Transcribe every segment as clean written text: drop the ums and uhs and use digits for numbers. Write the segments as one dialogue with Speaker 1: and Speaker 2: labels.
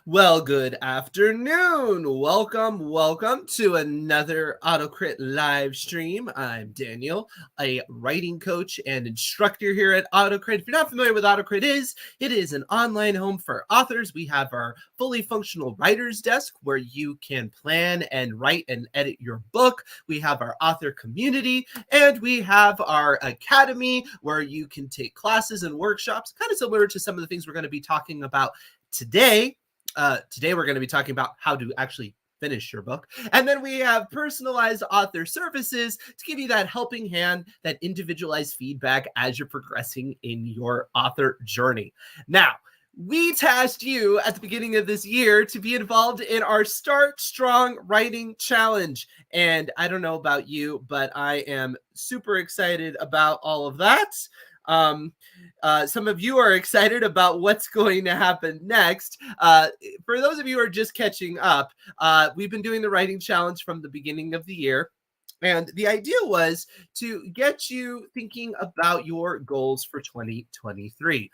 Speaker 1: Well, good afternoon. Welcome to another AutoCrit live stream. I'm Daniel, a writing coach and instructor here at AutoCrit. If you're not familiar with AutoCrit it is an online home for authors. We have our fully functional writer's desk where you can plan and write and edit your book. We have our author community, and we have our academy where you can take classes and workshops, kind of similar to some of the things we're going to be talking about today. Today we're going to be talking about how to actually finish your book. And then we have personalized author services to give you that helping hand, that individualized feedback as you're progressing in your author journey. Now, we tasked you at the beginning of this year to be involved in our Start Strong Writing Challenge. And I don't know about you, but I am super excited about all of that. Some of you are excited about what's going to happen next. For those of you who are just catching up, we've been doing the writing challenge from the beginning of the year. And the idea was to get you thinking about your goals for 2023.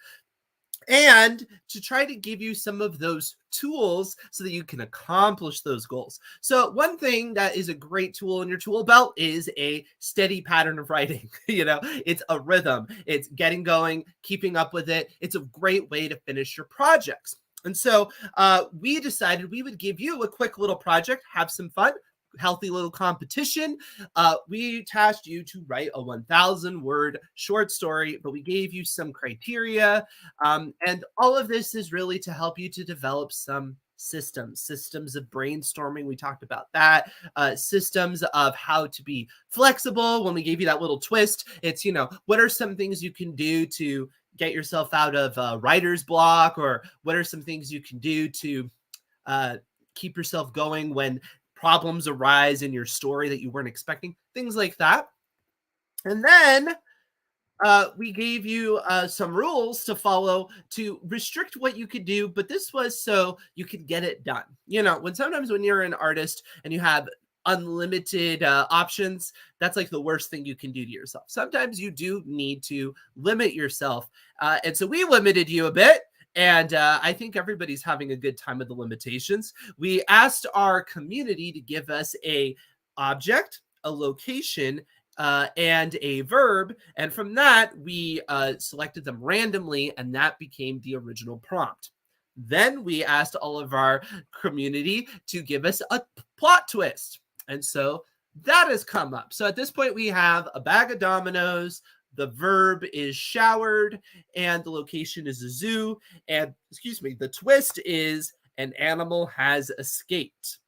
Speaker 1: And to try to give you some of those tools so that you can accomplish those goals. So one thing that is a great tool in your tool belt is a steady pattern of writing. It's a rhythm. It's getting going, keeping up with it. It's a great way to finish your projects. And so we decided we would give you a quick little project, have some fun, healthy little competition. We tasked you to write a 1,000-word short story, but we gave you some criteria. And all of this is really to help you to develop some systems of brainstorming. We talked about that. Systems of how to be flexible. When we gave you that little twist, it's, what are some things you can do to get yourself out of writer's block, or what are some things you can do to keep yourself going when problems arise in your story that you weren't expecting, things like that. And then we gave you some rules to follow to restrict what you could do, but this was so you could get it done. When you're an artist and you have unlimited options, that's like the worst thing you can do to yourself. Sometimes you do need to limit yourself. And so we limited you a bit. And I think everybody's having a good time with the limitations. We asked our community to give us a object, a location, and a verb. And from that, we selected them randomly, and that became the original prompt. Then we asked all of our community to give us a plot twist. And so that has come up. So at this point, we have a bag of dominoes. The verb is showered, and the location is a zoo. And, the twist is an animal has escaped.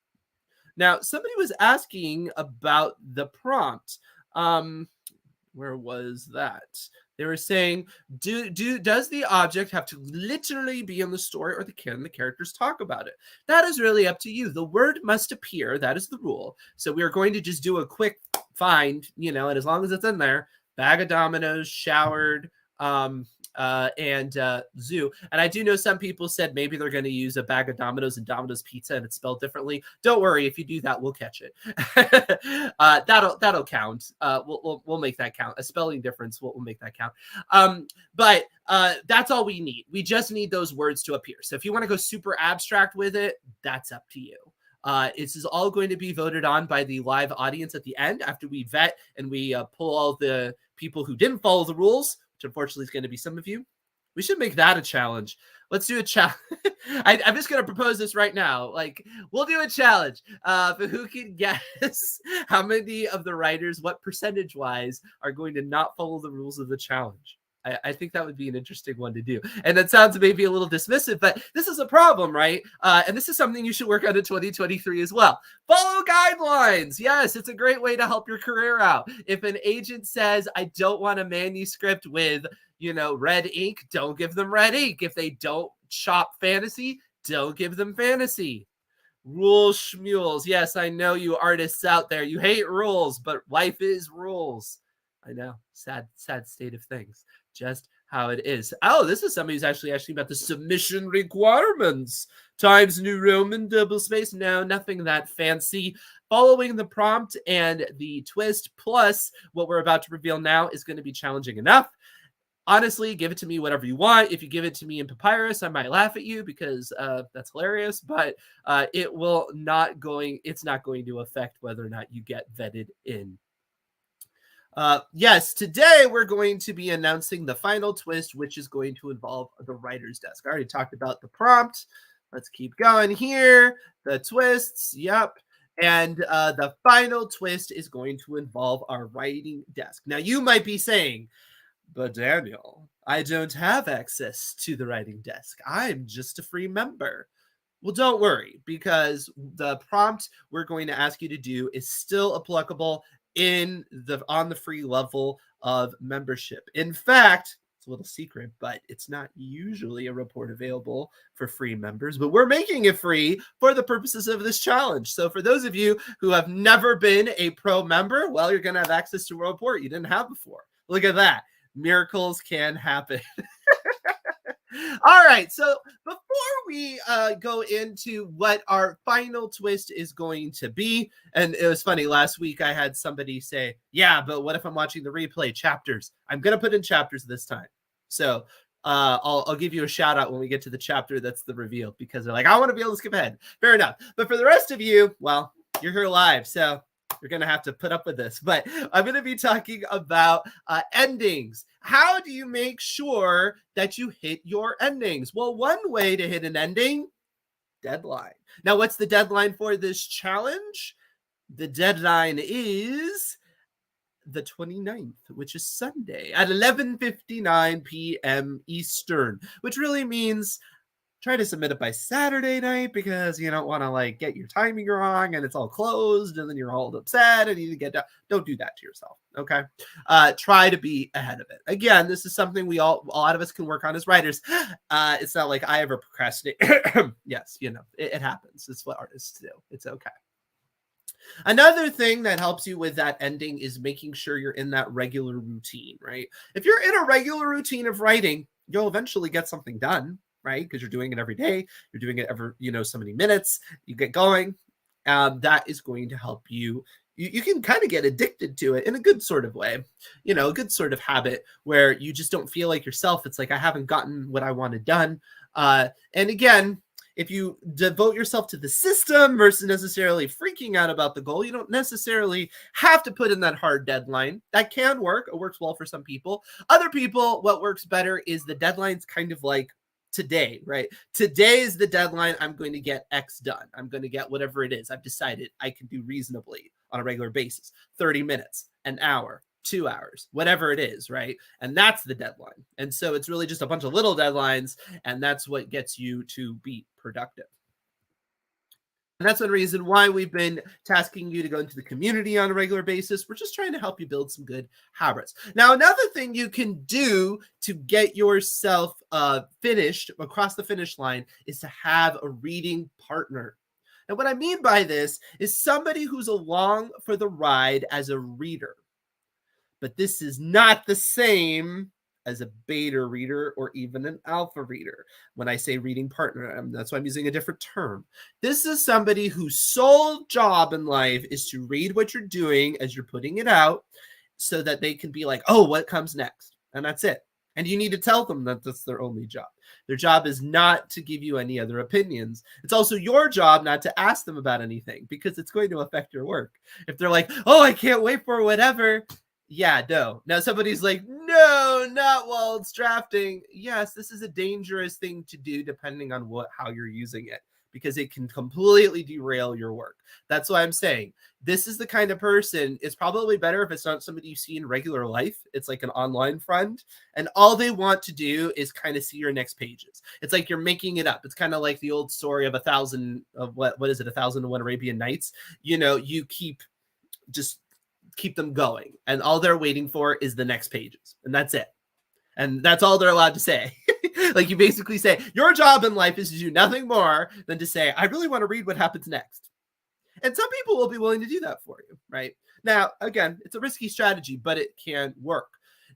Speaker 1: Now, somebody was asking about the prompt. Where was that? They were saying, does the object have to literally be in the story, or can the characters talk about it? That is really up to you. The word must appear. That is the rule. So we are going to just do a quick find, and as long as it's in there, bag of dominoes, showered, and zoo. And I do know some people said maybe they're going to use a bag of Domino's and Domino's pizza and it's spelled differently. Don't worry, if you do that, we'll catch it. That'll count. We'll make that count. A spelling difference, we'll make that count. But that's all we need. We just need those words to appear. So if you want to go super abstract with it, that's up to you. This is all going to be voted on by the live audience at the end after we vet and we pull all the people who didn't follow the rules, which unfortunately is going to be some of you. We should make that a challenge. Let's do a challenge. I'm just going to propose this right now. We'll do a challenge for who can guess how many of the writers, what percentage-wise, are going to not follow the rules of the challenge. I think that would be an interesting one to do. And that sounds maybe a little dismissive, but this is a problem, right? And this is something you should work on in 2023 as well. Follow guidelines. Yes, it's a great way to help your career out. If an agent says, I don't want a manuscript with, red ink, don't give them red ink. If they don't shop fantasy, don't give them fantasy. Rules schmules. Yes, I know you artists out there, you hate rules, but life is rules. I know. Sad state of things. Just how it is. Oh, this is somebody who's actually asking about the submission requirements. Times New Roman double space. No, nothing that fancy. Following the prompt and the twist plus what we're about to reveal now is going to be challenging enough. Honestly, give it to me whatever you want. If you give it to me in papyrus, I might laugh at you because that's hilarious, but it's not going to affect whether or not you get vetted in. Yes, today we're going to be announcing the final twist, which is going to involve the writer's desk. I already talked about the prompt. Let's keep going here. The twists, yep. And the final twist is going to involve our writing desk. Now, you might be saying, but Daniel, I don't have access to the writing desk. I'm just a free member. Well, don't worry, because the prompt we're going to ask you to do is still applicable on the free level of membership. In fact, it's a little secret, but it's not usually a report available for free members, but we're making it free for the purposes of this challenge. So for those of you who have never been a pro member, well, you're going to have access to a report you didn't have before. Look at that. Miracles can happen. All right. So before we go into what our final twist is going to be, and it was funny, last week I had somebody say, yeah, but what if I'm watching the replay? Chapters. I'm going to put in chapters this time. So I'll give you a shout out when we get to the chapter that's the reveal, because they're like, I want to be able to skip ahead. Fair enough. But for the rest of you, well, you're here live. So you're going to have to put up with this, but I'm going to be talking about endings. How do you make sure that you hit your endings? Well, one way to hit an ending, deadline. Now, what's the deadline for this challenge? The deadline is the 29th, which is Sunday at 11:59 p.m. Eastern, which really means try to submit it by Saturday night, because you don't want to like get your timing wrong and it's all closed and then you're all upset and you need to get down. Don't do that to yourself. Okay. Try to be ahead of it. Again, this is something a lot of us can work on as writers. It's not like I ever procrastinate. Yes, it happens. It's what artists do. It's okay. Another thing that helps you with that ending is making sure you're in that regular routine, right? If you're in a regular routine of writing, you'll eventually get something done, right? Because you're doing it every day. You're doing it every, so many minutes. You get going. That is going to help you. You can kind of get addicted to it in a good sort of way, a good sort of habit where you just don't feel like yourself. It's like, I haven't gotten what I wanted done. And again, if you devote yourself to the system versus necessarily freaking out about the goal, you don't necessarily have to put in that hard deadline. That can work. It works well for some people. Other people, what works better is the deadline's kind of like today, right? Today is the deadline. I'm going to get X done. I'm going to get whatever it is I've decided I can do reasonably on a regular basis. 30 minutes, an hour, 2 hours, whatever it is, right? And that's the deadline. And so it's really just a bunch of little deadlines, and that's what gets you to be productive. And that's one reason why we've been tasking you to go into the community on a regular basis. We're just trying to help you build some good habits. Now, another thing you can do to get yourself finished across the finish line is to have a reading partner. And what I mean by this is somebody who's along for the ride as a reader. But this is not the same as a beta reader or even an alpha reader. When I say reading partner, that's why I'm using a different term. This is somebody whose sole job in life is to read what you're doing as you're putting it out so that they can be like, oh, what comes next? And that's it. And you need to tell them that that's their only job. Their job is not to give you any other opinions. It's also your job not to ask them about anything, because it's going to affect your work. If they're like, oh, I can't wait for whatever. Yeah, no. Now somebody's like, no, not while it's drafting. Yes, this is a dangerous thing to do depending on how you're using it, because it can completely derail your work. That's why I'm saying this is the kind of person, it's probably better if it's not somebody you see in regular life. It's like an online friend, and all they want to do is kind of see your next pages. It's like you're making it up. It's kind of like the old story of 1,001 Arabian Nights. You keep them going, and all they're waiting for is the next pages, and that's it. And that's all they're allowed to say. Like, you basically say your job in life is to do nothing more than to say, I really want to read what happens next. And some people will be willing to do that for you, right? Now, again, it's a risky strategy, but it can work.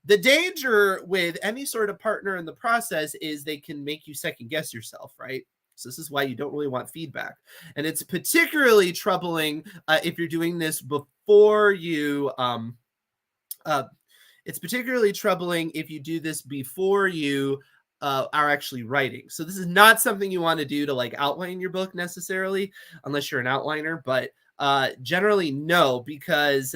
Speaker 1: The danger with any sort of partner in the process is they can make you second guess yourself, right? So this is why you don't really want feedback. And it's particularly troubling if you're doing this before you It's particularly troubling if you do this before you are actually writing. So this is not something you want to do to like outline your book necessarily, unless you're an outliner. But generally, no, because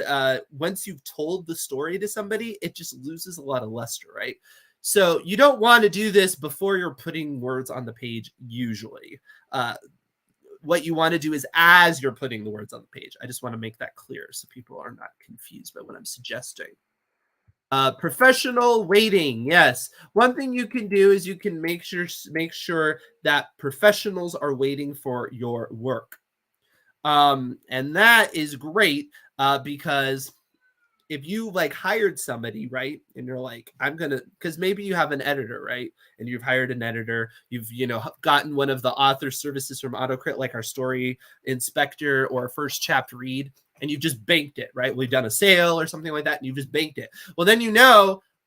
Speaker 1: once you've told the story to somebody, it just loses a lot of luster, right? So you don't want to do this before you're putting words on the page. Usually, what you want to do is as you're putting the words on the page. I just want to make that clear so people are not confused by what I'm suggesting. Professional waiting. Yes. One thing you can do is you can make sure that professionals are waiting for your work. And that is great because if you like hired somebody, right, and you're like, I'm gonna, because maybe you have an editor, right, and you've hired an editor, you've gotten one of the author services from AutoCrit, like our story inspector or first chapter read, and you've just banked it, right? We've done a sale or something like that, and you've just banked it. Well, then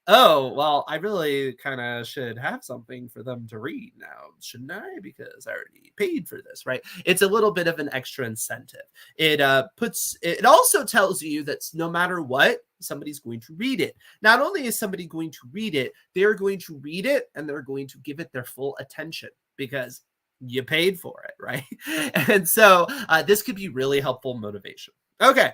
Speaker 1: oh, well, I really kind of should have something for them to read now, shouldn't I? Because I already paid for this, right? It's a little bit of an extra incentive. It also tells you that no matter what, somebody's going to read it. Not only is somebody going to read it, they're going to read it and they're going to give it their full attention because you paid for it, right? And so this could be really helpful motivation. Okay.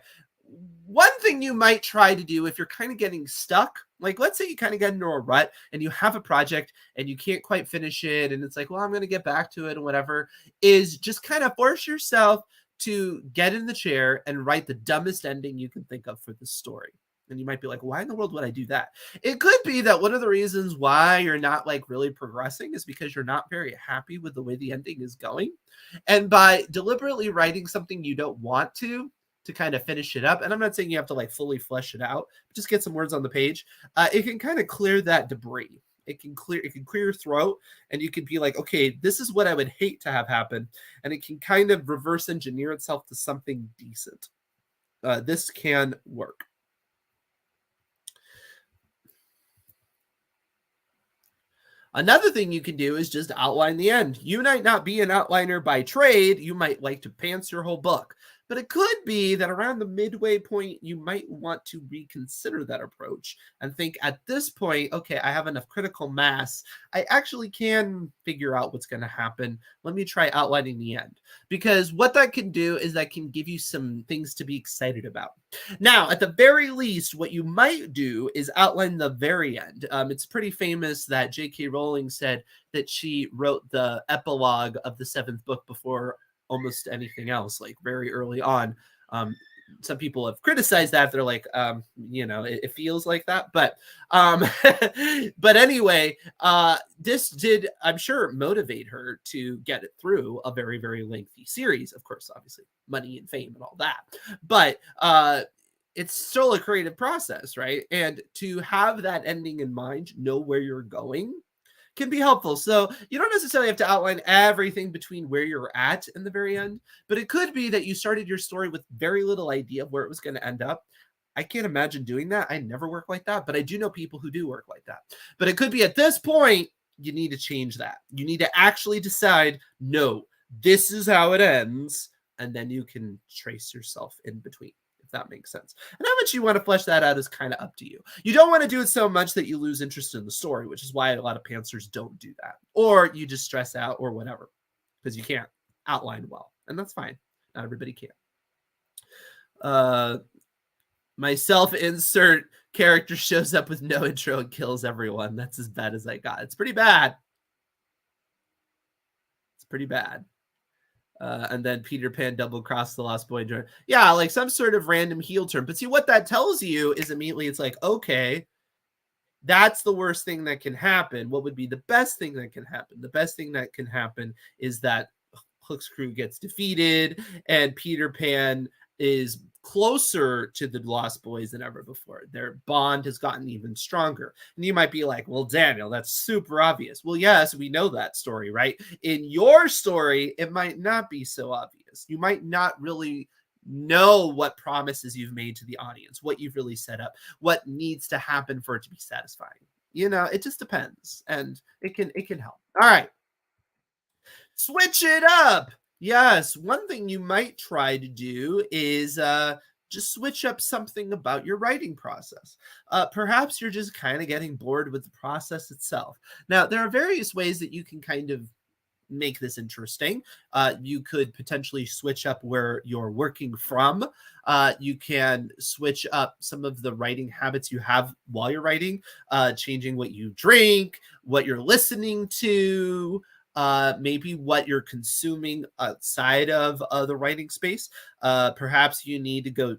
Speaker 1: One thing you might try to do if you're kind of getting stuck, like let's say you kind of get into a rut and you have a project and you can't quite finish it, and it's like, well, I'm going to get back to it and whatever, is just kind of force yourself to get in the chair and write the dumbest ending you can think of for the story. And you might be like, why in the world would I do that? It could be that one of the reasons why you're not like really progressing is because you're not very happy with the way the ending is going. And by deliberately writing something you don't want to kind of finish it up, and I'm not saying you have to like fully flesh it out, just get some words on the page, it can kind of clear that debris. It can clear your throat, and you can be like, okay, this is what I would hate to have happen, and it can kind of reverse engineer itself to something decent. This can work. Another thing you can do is just outline the end. You might not be an outliner by trade. You might like to pants your whole book. But it could be that around the midway point, you might want to reconsider that approach and think at this point, okay, I have enough critical mass. I actually can figure out what's going to happen. Let me try outlining the end. Because what that can do is that can give you some things to be excited about. Now, at the very least, what you might do is outline the very end. It's pretty famous that J.K. Rowling said that she wrote the epilogue of the 7th book before almost anything else, like very early on. Some people have criticized that. They're like, it feels like that. But but anyway, this did, I'm sure, motivate her to get it through a very, very lengthy series. Of course, obviously, money and fame and all that. But it's still a creative process, right? And to have that ending in mind, know where you're going, can be helpful. So you don't necessarily have to outline everything between where you're at in the very end, but it could be that you started your story with very little idea of where it was going to end up. I can't imagine doing that. I never work like that, but I do know people who do work like that. But it could be at this point, you need to change that. You need to actually decide, no, this is how it ends. And then you can trace yourself in between. That makes sense. And how much you want to flesh that out is kind of up to you. You don't want to do it so much that you lose interest in the story, which is why a lot of pantsers don't do that. Or you just stress out or whatever, because you can't outline well. And that's fine. Not everybody can. My self-insert character shows up with no intro and kills everyone. That's as bad as I got. It's pretty bad. It's pretty bad. And then Peter Pan double-crossed the Lost Boy. Yeah, like some sort of random heel turn. But see, what that tells you is immediately it's like, okay, that's the worst thing that can happen. What would be the best thing that can happen? The best thing that can happen is that Hook's crew gets defeated and Peter Pan is closer to the Lost Boys than ever before. Their bond has gotten even stronger. And you might be like, well, Daniel, that's super obvious. Well, yes, we know that story, right? In your story, it might not be so obvious. You might not really know what promises you've made to the audience, what you've really set up, what needs to happen for it to be satisfying. It just depends, and it can help. All right. Switch it up. Yes, one thing you might try to do is just switch up something about your writing process. Perhaps you're just kind of getting bored with the process itself. Now, there are various ways that you can kind of make this interesting. You could potentially switch up where you're working from. You can switch up some of the writing habits you have while you're writing, changing what you drink, what you're listening to, maybe what you're consuming outside of the writing space. Perhaps you need to go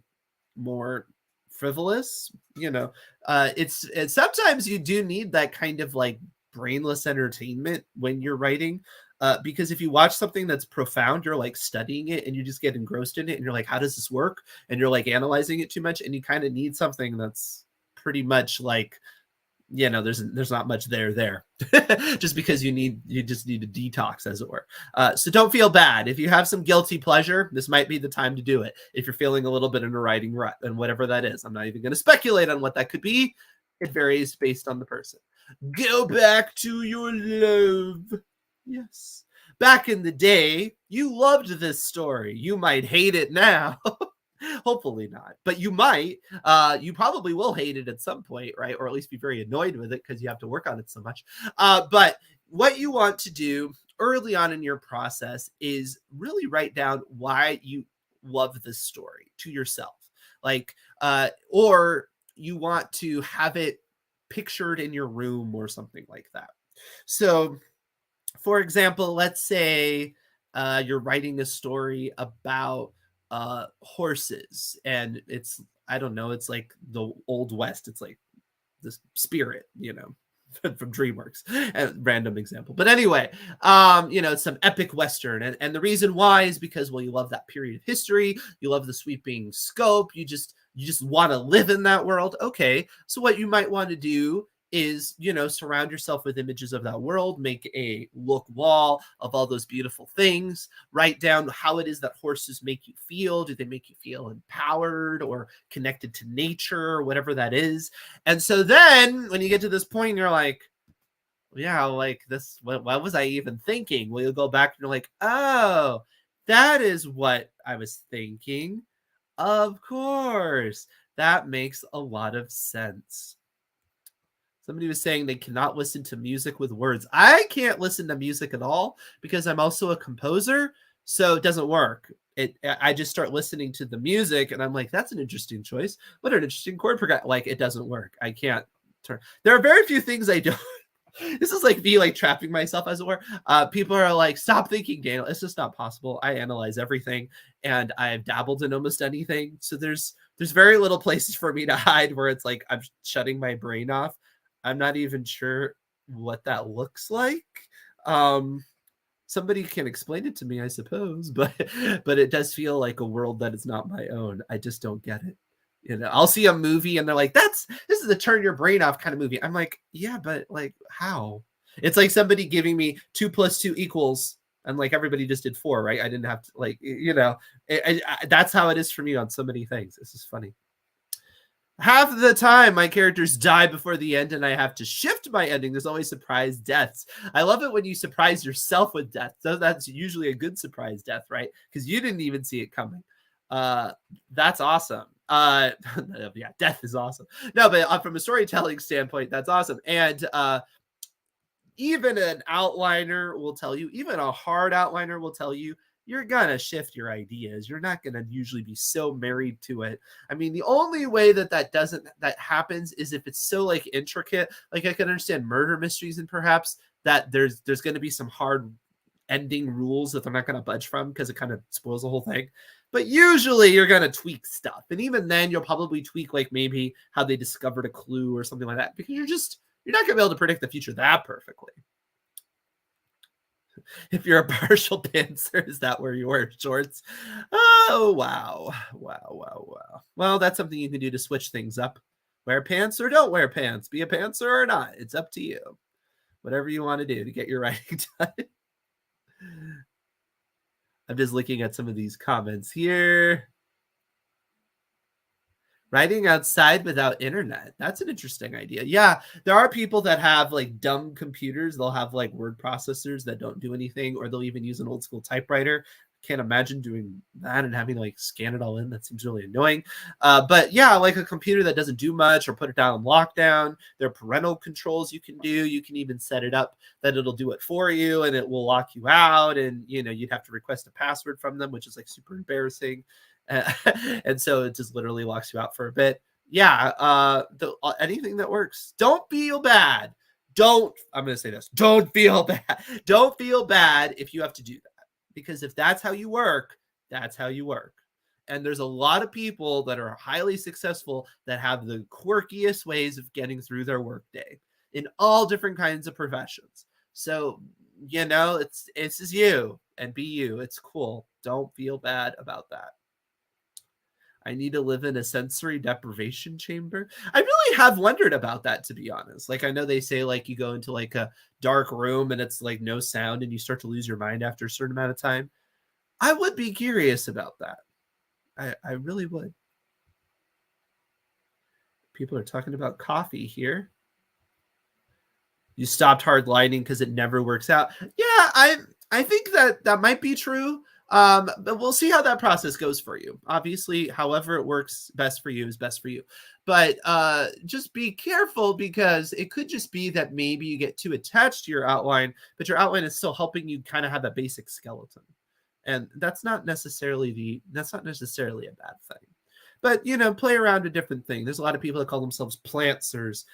Speaker 1: more frivolous. It's sometimes you do need that kind of like brainless entertainment when you're writing, because if you watch something that's profound, you're like studying it and you just get engrossed in it and you're like, how does this work? And you're like analyzing it too much, and you kind of need something that's pretty much like, there's not much there just because you just need a detox, as it were. So don't feel bad if you have some guilty pleasure. This might be the time to do it if you're feeling a little bit in a writing rut, and whatever that is. I'm not even going to speculate on what that could be. It varies based on the person. Go back to your love. Yes. Back in the day, you loved this story. You might hate it now. Hopefully not, but you might. You probably will hate it at some point, right? Or at least be very annoyed with it because you have to work on it so much. But what you want to do early on in your process is really write down why you love this story to yourself. Or you want to have it pictured in your room or something like that. So, for example, let's say you're writing a story about horses, and it's, I don't know, it's like the Old West. It's like this Spirit, from DreamWorks. Random example. But anyway, it's some epic Western. And the reason why is because, well, you love that period of history. You love the sweeping scope. You just want to live in that world. Okay. So what you might want to do is, surround yourself with images of that world, make a look wall of all those beautiful things, write down how it is that horses make you feel. Do they make you feel empowered or connected to nature or whatever that is? And so then when you get to this point, you're like, yeah, like this, what was I even thinking? Well, you'll go back and you're like, oh, that is what I was thinking. Of course, that makes a lot of sense. Somebody was saying they cannot listen to music with words. I can't listen to music at all because I'm also a composer, so it doesn't work. I just start listening to the music and I'm like, that's an interesting choice. What an interesting chord progression. Like, it doesn't work. I can't turn. There are very few things I don't. This is like me like trapping myself, as it were. People are like, stop thinking, Daniel. It's just not possible. I analyze everything and I've dabbled in almost anything. So there's very little places for me to hide where it's like I'm shutting my brain off. I'm not even sure what that looks like. Somebody can explain it to me, I suppose, but it does feel like a world that is not my own. I just don't get it. I'll see a movie and they're like, this is a turn your brain off kind of movie. I'm like, yeah, but like, how? It's like somebody giving me 2 + 2 =, and like everybody just did 4, right? I didn't have to, like, that's how it is for me on so many things. This is funny. Half of the time, my characters die before the end, and I have to shift my ending. There's always surprise deaths. I love it when you surprise yourself with death. So that's usually a good surprise death, right? Because you didn't even see it coming. That's awesome. Yeah, death is awesome. No, but from a storytelling standpoint, that's awesome. And even an outliner will tell you, even a hard outliner will tell you, you're gonna shift your ideas. You're not gonna usually be so married to it. I mean, the only way that happens is if it's so like intricate. Like, I can understand murder mysteries, and perhaps that there's going to be some hard ending rules that they're not going to budge from because it kind of spoils the whole thing. But usually you're going to tweak stuff, and even then you'll probably tweak like maybe how they discovered a clue or something like that, because you're not going to be able to predict the future that perfectly. If you're a partial pantser, is that where you wear shorts? Oh, wow. Well, that's something you can do to switch things up. Wear pants or don't wear pants. Be a pantser or not. It's up to you. Whatever you want to do to get your writing done. I'm just looking at some of these comments here. Writing outside without internet. That's an interesting idea. Yeah, there are people that have like dumb computers. They'll have like word processors that don't do anything, or they'll even use an old school typewriter. can't imagine doing that and having to like scan it all in. That seems really annoying. But yeah, like a computer that doesn't do much, or put it down on lockdown. There are parental controls you can do. You can even set it up that it'll do it for you and it will lock you out. And, you know, you'd have to request a password from them, which is like super embarrassing. And so it just literally locks you out for a bit. Yeah, anything that works. Don't feel bad. I'm going to say this. Don't feel bad. Don't feel bad if you have to do that. Because if that's how you work, that's how you work. And there's a lot of people that are highly successful that have the quirkiest ways of getting through their workday in all different kinds of professions. So, you know, it's just you, and be you. It's cool. Don't feel bad about that. I need to live in a sensory deprivation chamber. I really have wondered about that, to be honest. Like, I know they say like you go into like a dark room and it's like no sound and you start to lose your mind after a certain amount of time. I would be curious about that. I really would. People are talking about coffee here. You stopped hardlining because it never works out. Yeah, I think that might be true. But we'll see how that process goes for you. Obviously, however it works best for you is best for you. But just be careful, because it could just be that maybe you get too attached to your outline, but your outline is still helping you kind of have a basic skeleton. And that's not necessarily a bad thing. But, you know, play around a different thing. There's a lot of people that call themselves plantsers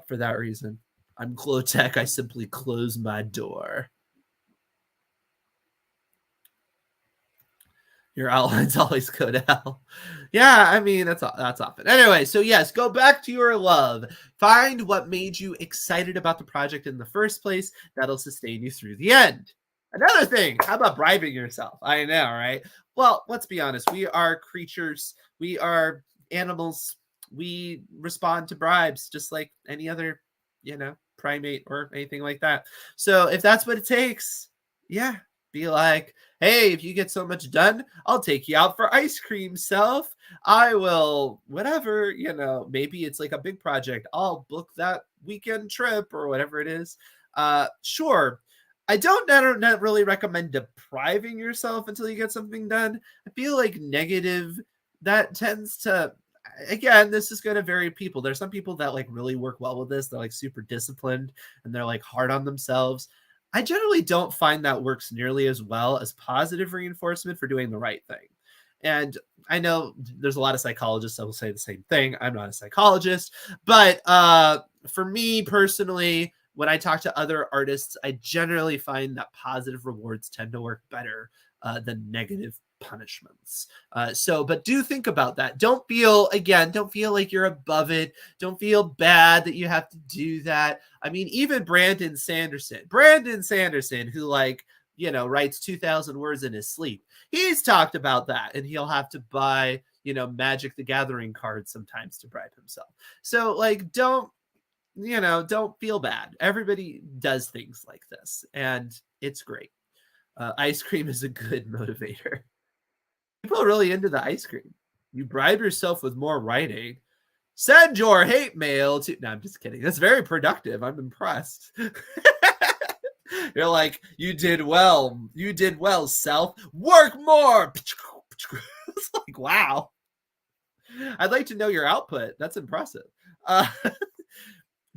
Speaker 1: for that reason. I'm Clotech. I simply close my door. Your outlines always go to hell. Yeah, I mean, that's often. Anyway, so yes, go back to your love. Find what made you excited about the project in the first place. That'll sustain you through the end. Another thing, how about bribing yourself? I know, right? Well, let's be honest. We are creatures. We are animals. We respond to bribes just like any other, you know, primate or anything like that. So if that's what it takes, yeah, be like, hey, if you get so much done, I'll take you out for ice cream, self. I will, whatever, you know, maybe it's like a big project. I'll book that weekend trip or whatever it is. Sure. I don't not really recommend depriving yourself until you get something done. I feel like negative, that tends to, again, this is going to vary people. There's some people that like really work well with this. They're like super disciplined and they're like hard on themselves. I generally don't find that works nearly as well as positive reinforcement for doing the right thing. And I know there's a lot of psychologists that will say the same thing. I'm not a psychologist, but for me personally, when I talk to other artists, I generally find that positive rewards tend to work better than negative punishments. But do think about that. Don't feel like you're above it. Don't feel bad that you have to do that. I mean, even Brandon Sanderson, who like, you know, writes 2,000 words in his sleep. He's talked about that, and he'll have to buy, you know, Magic the Gathering cards sometimes to bribe himself. So like, don't feel bad. Everybody does things like this, and it's great. Ice cream is a good motivator. People are really into the ice cream. You bribe yourself with more writing. Send your hate mail to... No, I'm just kidding. That's very productive. I'm impressed. You're like, you did well. You did well, self. Work more. It's like, wow. I'd like to know your output. That's impressive.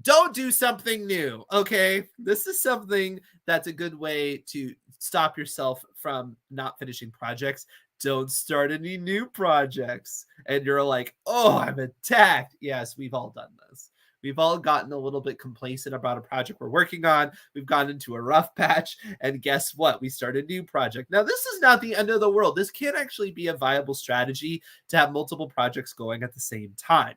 Speaker 1: Don't do something new, okay? This is something that's a good way to stop yourself from not finishing projects. Don't start any new projects. And you're like, oh, I'm attacked. Yes, we've all done this. We've all gotten a little bit complacent about a project we're working on. We've gone into a rough patch. And guess what? We start a new project. Now, this is not the end of the world. This can actually be a viable strategy to have multiple projects going at the same time.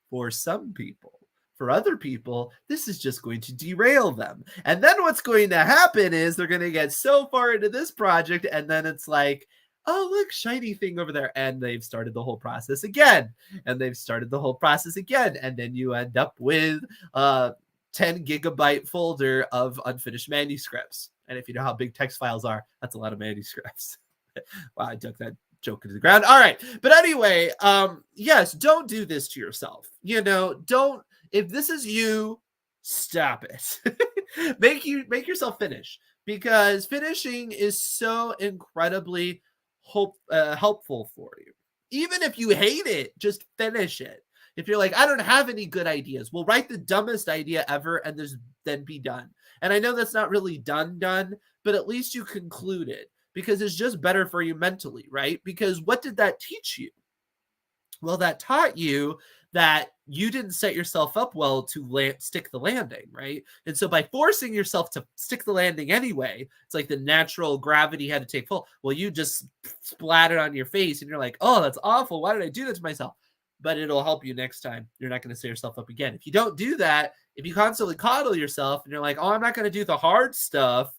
Speaker 1: For some people. For other people, this is just going to derail them. And then what's going to happen is they're going to get so far into this project, and then it's like, oh, look, shiny thing over there. And they've started the whole process again. And then you end up with a 10 gigabyte folder of unfinished manuscripts. And if you know how big text files are, that's a lot of manuscripts. Wow, I dug that joke into the ground. All right. But anyway, yes, don't do this to yourself. You know, if this is you, stop it. Make yourself finish. because finishing is so incredibly helpful for you. Even if you hate it, just finish it. If you're like, I don't have any good ideas, well, write the dumbest idea ever and then be done. And I know that's not really done, but at least you conclude it because it's just better for you mentally, right? Because what did that teach you? Well, that taught you that you didn't set yourself up well to stick the landing, right? And so by forcing yourself to stick the landing anyway, it's like the natural gravity had to take full. Well, you just splattered on your face and you're like, oh, that's awful. Why did I do that to myself? But it'll help you next time. You're not going to set yourself up again. If you don't do that, if you constantly coddle yourself and you're like, oh, I'm not going to do the hard stuff.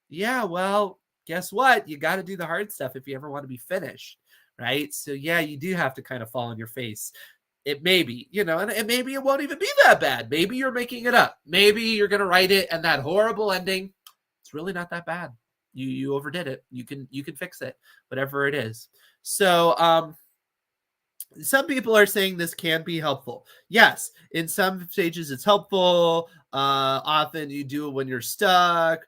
Speaker 1: Yeah, well, guess what? You got to do the hard stuff if you ever want to be finished. Right. So, yeah, you do have to kind of fall on your face. It may be, and maybe it won't even be that bad. Maybe you're making it up. Maybe you're going to write it and that horrible ending, it's really not that bad. You overdid it. You can fix it, whatever it is. So, some people are saying this can be helpful. Yes, in some stages it's helpful. Often you do it when you're stuck.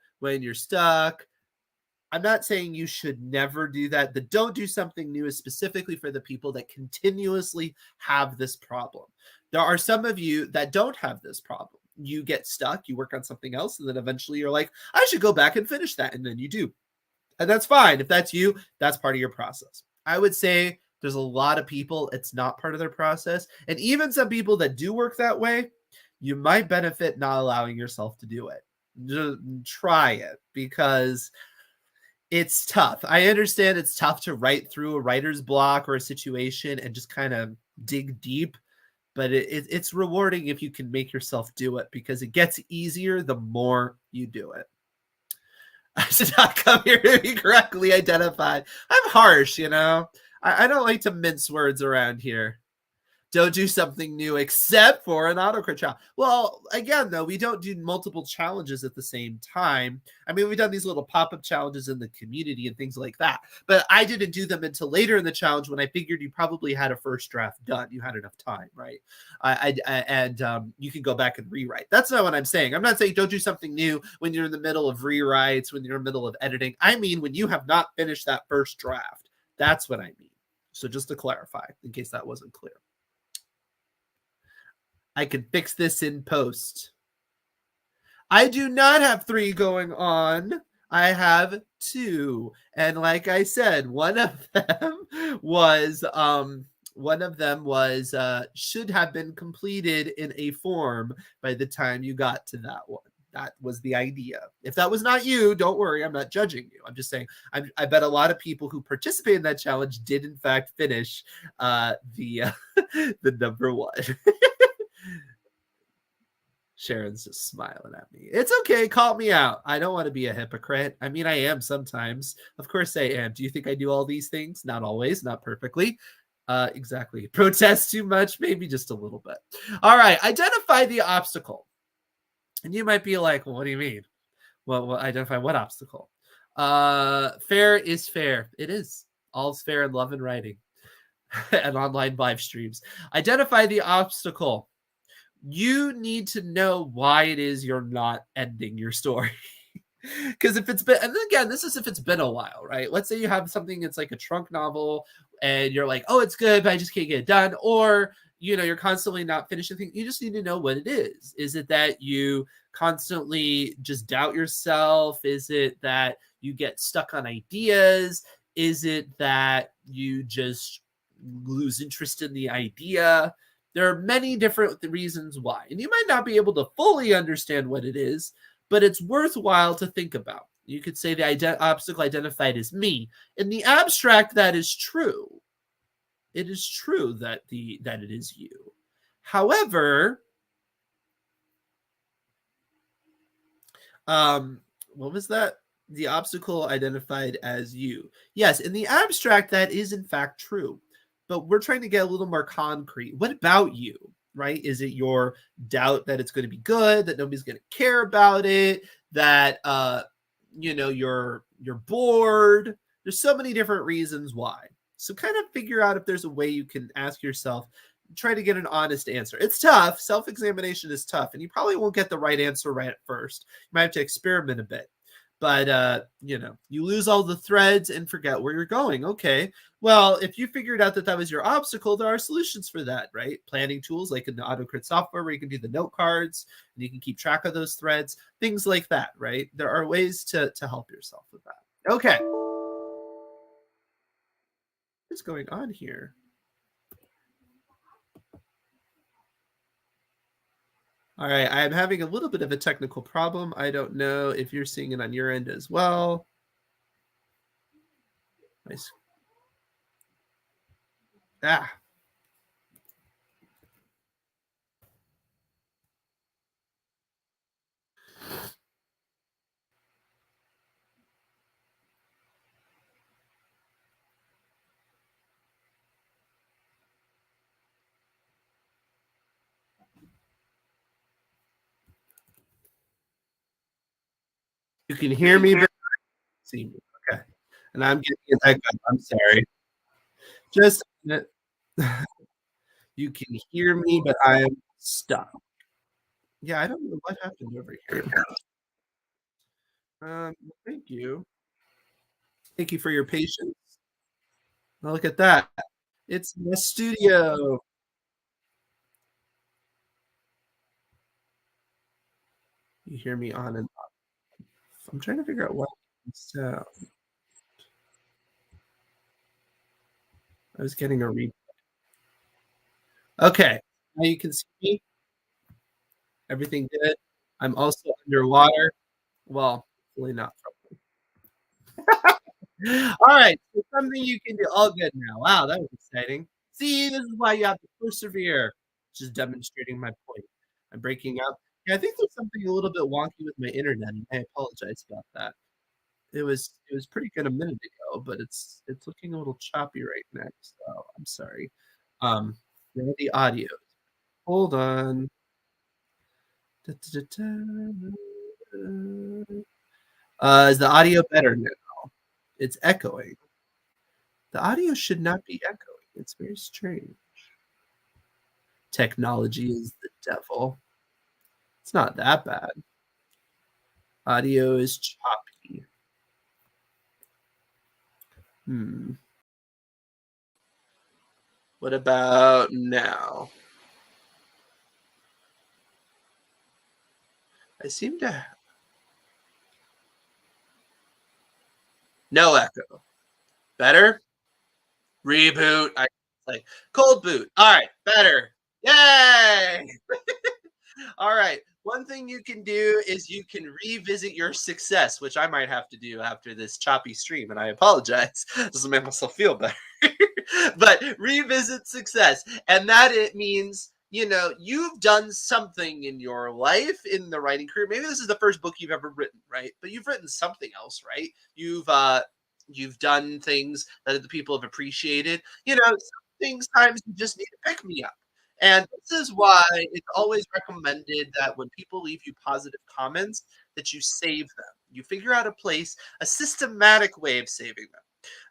Speaker 1: I'm not saying you should never do that. The don't do something new is specifically for the people that continuously have this problem. There are some of you that don't have this problem. You get stuck, you work on something else, and then eventually you're like, I should go back and finish that. And then you do. And that's fine. If that's you, that's part of your process. I would say there's a lot of people, it's not part of their process. And even some people that do work that way, you might benefit not allowing yourself to do it. Just try it because it's tough. I understand it's tough to write through a writer's block or a situation and just kind of dig deep, but it's rewarding if you can make yourself do it because it gets easier the more you do it. I should not come here to be correctly identified. I'm harsh, I don't like to mince words around here. Don't do something new except for an autocrit challenge. Well, again, though, we don't do multiple challenges at the same time. I mean, we've done these little pop-up challenges in the community and things like that. But I didn't do them until later in the challenge when I figured you probably had a first draft done. You had enough time, right? You can go back and rewrite. That's not what I'm saying. I'm not saying don't do something new when you're in the middle of rewrites, when you're in the middle of editing. I mean, when you have not finished that first draft. That's what I mean. So just to clarify, in case that wasn't clear. I can fix this in post. I do not have 3 going on. I have 2. And like I said, one of them was should have been completed in a form by the time you got to that one. That was the idea. If that was not you, don't worry. I'm not judging you. I'm just saying I bet a lot of people who participated in that challenge did in fact finish the number 1. Sharon's just smiling at me. It's okay. Call me out. I don't want to be a hypocrite. I mean, I am sometimes. Of course I am. Do you think I do all these things? Not always, not perfectly. Exactly. Protest too much? Maybe just a little bit. All right. Identify the obstacle. And you might be like, well, what do you mean? Well, identify what obstacle? Fair is fair. It is. All's fair in love and writing and online live streams. Identify the obstacle. You need to know why it is you're not ending your story. Because if it's been, and then again, this is if it's been a while, right? Let's say you have something that's like a trunk novel and you're like, oh, it's good, but I just can't get it done. Or, you're constantly not finishing things. You just need to know what it is. Is it that you constantly just doubt yourself? Is it that you get stuck on ideas? Is it that you just lose interest in the idea? There are many different reasons why, and you might not be able to fully understand what it is, but it's worthwhile to think about. You could say the obstacle identified as me. In the abstract, that is true. It is true that it is you. However, what was that? The obstacle identified as you. Yes, in the abstract, that is in fact true. But we're trying to get a little more concrete. What about you, right? Is it your doubt that it's going to be good, that nobody's going to care about it, that you're bored? There's so many different reasons why. So kind of figure out if there's a way you can ask yourself, try to get an honest answer. It's tough. Self-examination is tough, and you probably won't get the right answer right at first. You might have to experiment a bit. But you lose all the threads and forget where you're going. Okay. Well, if you figured out that that was your obstacle, there are solutions for that, right? Planning tools like in the AutoCrit software where you can do the note cards and you can keep track of those threads, things like that, right? There are ways to help yourself with that. Okay. What's going on here? All right, I'm having a little bit of a technical problem. I don't know if you're seeing it on your end as well. Nice. Ah, you can hear me, but see me. Okay. And I'm getting it back up. I'm sorry. Just a minute. You can hear me, but I am stuck. Yeah, I don't know what happened over here. Thank you. Thank you for your patience. Oh, look at that. It's my studio. You hear me on and off. I'm trying to figure out what sound. I was getting a read. Okay. Now you can see me. Everything good. I'm also underwater. Well, hopefully not. All right. So something you can do. All good now. Wow, that was exciting. See, this is why you have to persevere. Just demonstrating my point. I'm breaking up. Yeah, I think there's something a little bit wonky with my internet, and I apologize about that. It was pretty good a minute ago, but it's looking a little choppy right now. So I'm sorry. Now the audio. Hold on. Da, da, da, da. Is the audio better now? It's echoing. The audio should not be echoing. It's very strange. Technology is the devil. It's not that bad. Audio is choppy. Hmm. What about now? I seem to no echo. Better? Reboot. I like cold boot. All right, better. Yay! All right. One thing you can do is you can revisit your success, which I might have to do after this choppy stream, and I apologize. Doesn't make myself feel better. But revisit success. And that it means, you've done something in your life in the writing career. Maybe this is the first book you've ever written, right? But you've written something else, right? You've done things that the people have appreciated. Some things times you just need to pick me up. And this is why it's always recommended that when people leave you positive comments, that you save them. You figure out a systematic way of saving them.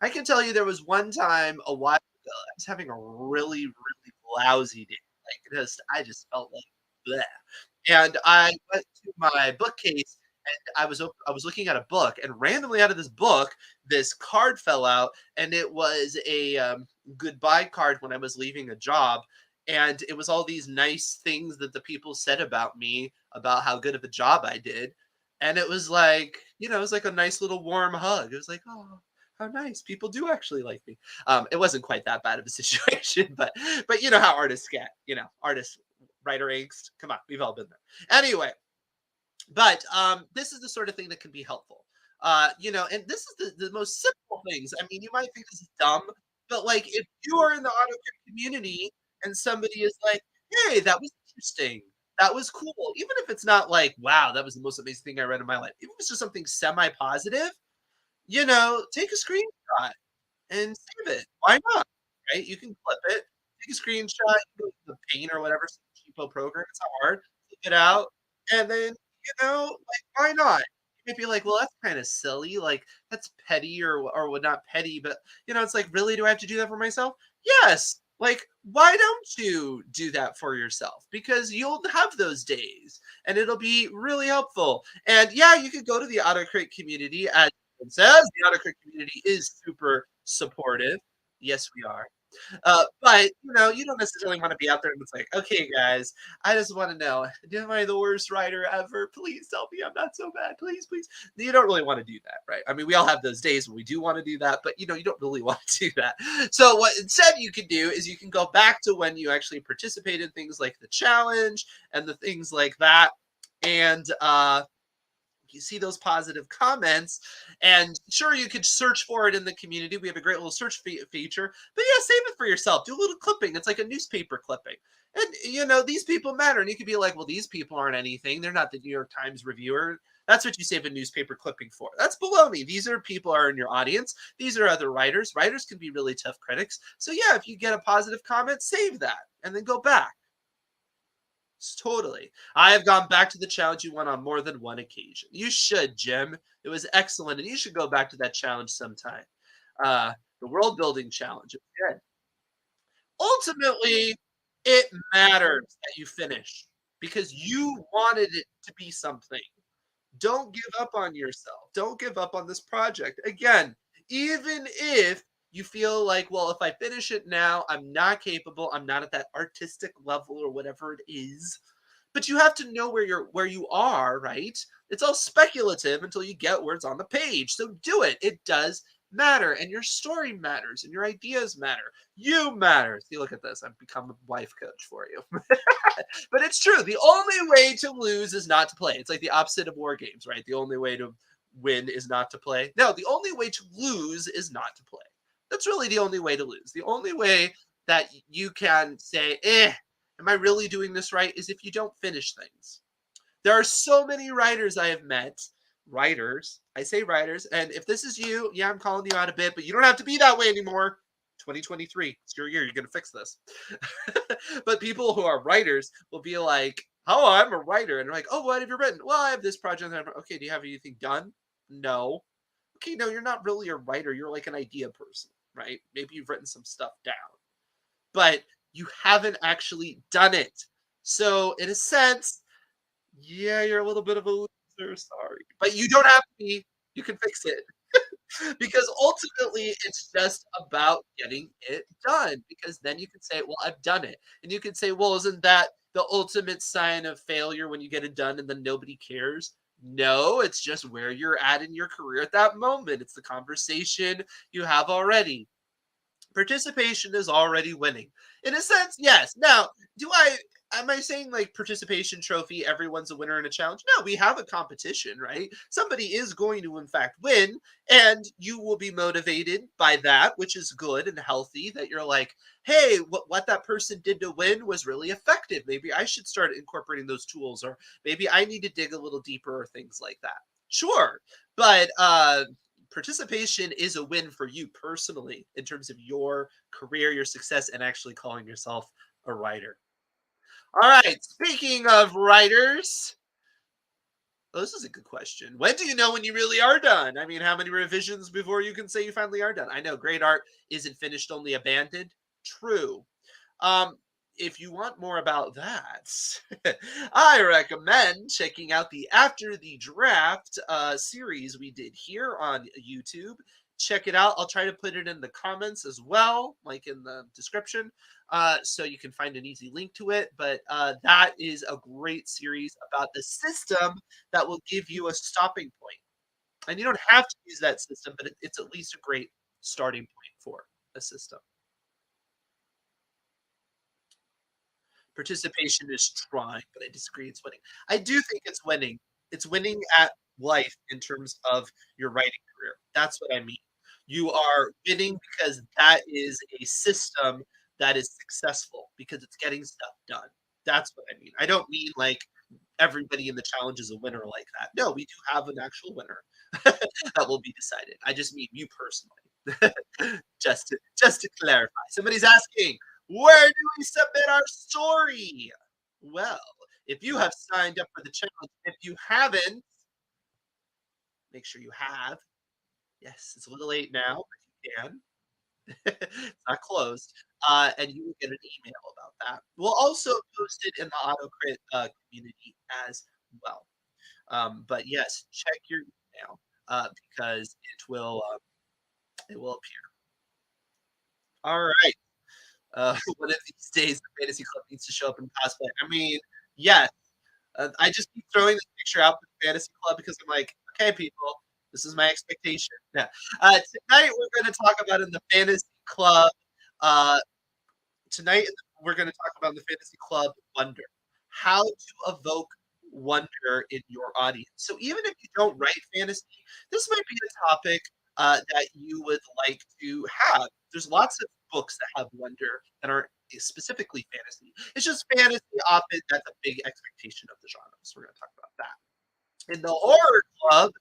Speaker 1: I can tell you there was one time a while ago, I was having a really, really lousy day. I just felt like bleh. And I went to my bookcase and I was looking at a book, and randomly out of this book, this card fell out, and it was a goodbye card when I was leaving a job, and it was all these nice things that the people said about me, about how good of a job I did, and it was like a nice little warm hug. It was like, oh, how nice, people do actually like me. It wasn't quite that bad of a situation, but you know how artists get, artists, writer angst. Come on, we've all been there. Anyway, but this is the sort of thing that can be helpful. And this is the most simple things. I mean, you might think this is dumb, but like if you are in the AutoCAD community and somebody is like, hey, that was interesting. That was cool. Even if it's not like, wow, that was the most amazing thing I read in my life. Even if it's just something semi-positive, take a screenshot and save it. Why not? Right? You can clip it, take a screenshot, you go to the Paint or whatever some cheapo program. It's not hard. Clip it out, and then like why not? You might be like, well, that's kind of silly. Like that's petty or not petty, but it's like, really, do I have to do that for myself? Yes. Like, why don't you do that for yourself? Because you'll have those days and it'll be really helpful. And yeah, you could go to the AutoCrate community. As it says, the AutoCrate community is super supportive. Yes, we are. But you don't necessarily want to be out there and it's like, okay, guys, I just want to know, am I the worst writer ever? Please tell me I'm not so bad. Please, please. You don't really want to do that, right? I mean, we all have those days when we do want to do that, but you don't really want to do that. So what instead you can do is you can go back to when you actually participated in things like the challenge and the things like that. And you see those positive comments, and sure, you could search for it in the community. We have a great little search feature, but yeah, save it for yourself. Do a little clipping. It's like a newspaper clipping. And these people matter, and you could be like, well, these people aren't anything. They're not the New York Times reviewer. That's what you save a newspaper clipping for. That's baloney. These are people are in your audience. These are other writers. Writers can be really tough critics. So yeah, if you get a positive comment, save that and then go back. Totally. I have gone back to the challenge you won on more than one occasion. You should, Jim. It was excellent, and you should go back to that challenge sometime. The world building challenge. It's good. Ultimately, it matters that you finish because you wanted it to be something. Don't give up on yourself. Don't give up on this project. Again, even if you feel like, well, if I finish it now, I'm not capable, I'm not at that artistic level or whatever it is. But you have to know where you are, right? It's all speculative until you get where it's on the page. So do it. It does matter, and your story matters, and your ideas matter. You matter. See, look at this. I've become a life coach for you. But it's true. The only way to lose is not to play. It's like the opposite of war games, right? The only way to win is not to play. No, the only way to lose is not to play. That's really the only way to lose. The only way that you can say, am I really doing this right? Is if you don't finish things. There are so many writers I have met. Writers, I say writers, and if this is you, yeah, I'm calling you out a bit, but you don't have to be that way anymore. 2023, it's your year. You're gonna fix this. But people who are writers will be like, "Oh, I'm a writer," and they're like, "Oh, what have you written?" Well, I have this project. Okay, do you have anything done? No. Okay, no, you're not really a writer. You're like an idea person, right? Maybe you've written some stuff down, but you haven't actually done it. So, in a sense, yeah, you're a little bit of a loser. Sorry, but you don't have to be. You can fix it. Because ultimately it's just about getting it done because then you can say, well, I've done it, and you can say, well, isn't that the ultimate sign of failure when you get it done and then nobody cares? No, it's just where you're at in your career at that moment. It's the conversation you have already. Participation is already winning. In a sense, yes. Now, do I am I saying like participation trophy, everyone's a winner in a challenge? No, we have a competition, right? Somebody is going to in fact win, and you will be motivated by that, which is good and healthy that you're like, hey, what that person did to win was really effective. Maybe I should start incorporating those tools, or maybe I need to dig a little deeper or things like that. Sure. But participation is a win for you personally in terms of your career, your success, and actually calling yourself a writer. All right. Speaking of writers, oh, this is a good question. When do you know when you really are done? I mean, how many revisions before you can say you finally are done? I know great art isn't finished, only abandoned. True. Um, if you want more about that, I recommend checking out the After the Draft series we did here on YouTube. Check it out. I'll try to put it in the comments as well, like in the description, so you can find an easy link to it. But that is a great series about the system that will give you a stopping point. And you don't have to use that system, but it's at least a great starting point for a system. Participation is trying, but I disagree it's winning. I do think it's winning. It's winning at life in terms of your writing career. That's what I mean. You are winning because that is a system that is successful because it's getting stuff done. That's what I mean. I don't mean like everybody in the challenge is a winner like that. No, we do have an actual winner that will be decided. I just mean you personally. just to clarify. Somebody's asking, where do we submit our story? Well, if you have signed up for the challenge, if you haven't, make sure you have. Yes, it's a little late now, but you can. It's not closed, and you will get an email about that. We'll also post it in the AutoCrit community as well. But yes, check your email because it will appear. All right. One of these days, the fantasy club needs to show up in cosplay. I mean, yes. I just keep throwing this picture out for the fantasy club because I'm like, okay, people, this is my expectation. Yeah. Tonight we're going to talk about in the fantasy club. Uh, Tonight we're going to talk about in the fantasy club wonder, how to evoke wonder in your audience. So even if you don't write fantasy, this might be a topic that you would like to have. There's lots of books that have wonder that aren't specifically fantasy. It's just fantasy often that's a big expectation of the genre. So we're going to talk about that. In the horror club,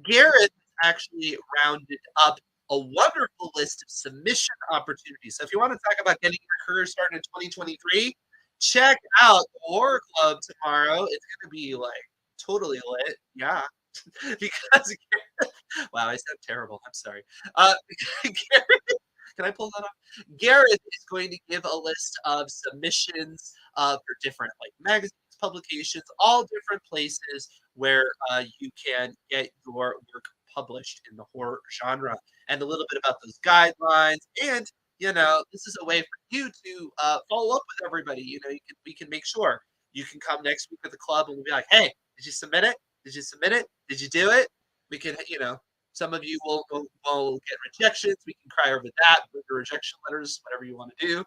Speaker 1: Garrett actually rounded up a wonderful list of submission opportunities. So if you want to talk about getting your career started in 2023, check out the horror club tomorrow. It's going to be like totally lit. Yeah. Because wow, I sound terrible. I'm sorry. Garrett, can I pull that off? Garrett is going to give a list of submissions for different like magazines, publications, all different places where you can get your work published in the horror genre, and a little bit about those guidelines. And this is a way for you to follow up with everybody. We can make sure you can come next week with the club, and we'll be like, hey, did you submit it? Did you submit it? Did you do it? We can, some of you will get rejections. We can cry over that, bring your rejection letters, whatever you want to do.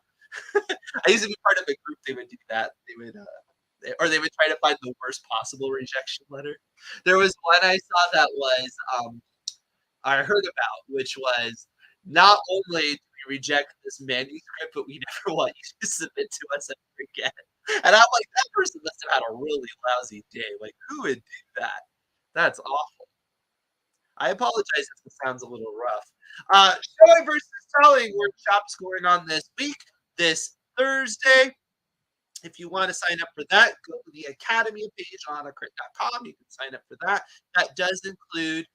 Speaker 1: I used to be part of a group. They would do that. They would try to find the worst possible rejection letter. There was one I saw that was I heard about, which was not only do we reject this manuscript, but we never want you to submit to us ever again. And I'm like, that person must have had a really lousy day. Like, who would do that? That's awful. I apologize if this sounds a little rough. Showing versus telling workshops going on this week, this Thursday. If you want to sign up for that, go to the Academy page on autocrit.com. You can sign up for that. That does include